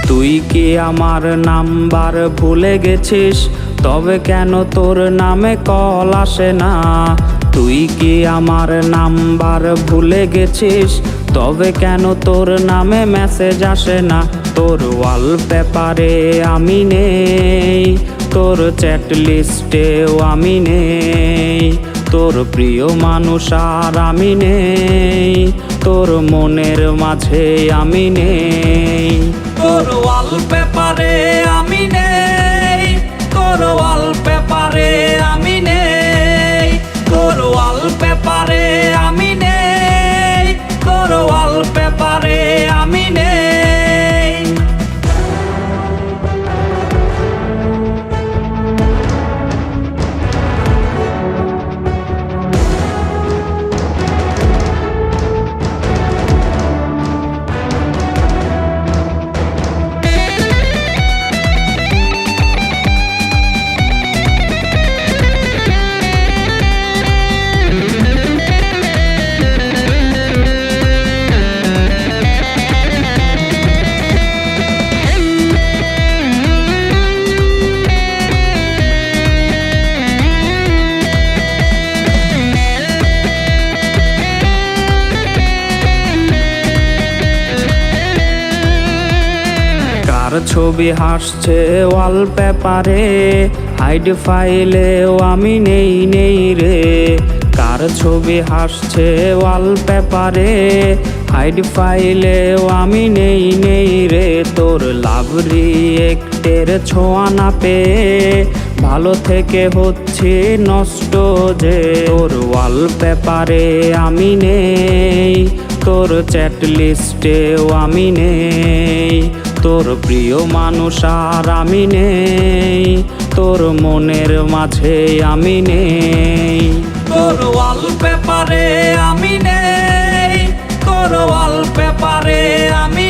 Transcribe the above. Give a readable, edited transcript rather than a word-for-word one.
তুই কি আমার নাম্বার ভুলে গেছিস? তবে কেন তোর নামে কল আসে না? তুই কি আমার নাম্বার ভুলে গেছিস? তবে কেন তোর নামে মেসেজ আসে না? তোর ওয়ালপেপারে আমি নেই, তোর চ্যাট লিস্টেও আমি নেই, তোর প্রিয় মানুষ আর আমি নেই, তোর মনের মাঝে আমি নেই। তোর ওয়ালপেপারে আমি নেই, তোর ওয়ালপেপারে আমি নেই, তোর ওয়ালপেপারে আমি নেই, তোর ওয়ালপেপারে আমি নেই। কার ছবি হাসছে ওয়ালপেপারে, হাইড ফাইলেও আমি নেই নেই রে। কার ছবি হাসছে ওয়ালপেপারে, হাইড ফাইলেও আমি নেই নেই রে। তোর লাভ রিয়েক্টের ছোঁয়া না পেয়ে ভালো থেকে হচ্ছে নষ্ট যে। তোর ওয়ালপেপারে আমি নেই, তোর চ্যাট লিস্টেও আমি নেই, তোর প্রিয় মানুষ আর আমি নেই, তোর মনের মাঝে আমি নেই। তোর ওয়ালপেপারে আমি নেই, তোর ওয়ালপেপারে আমি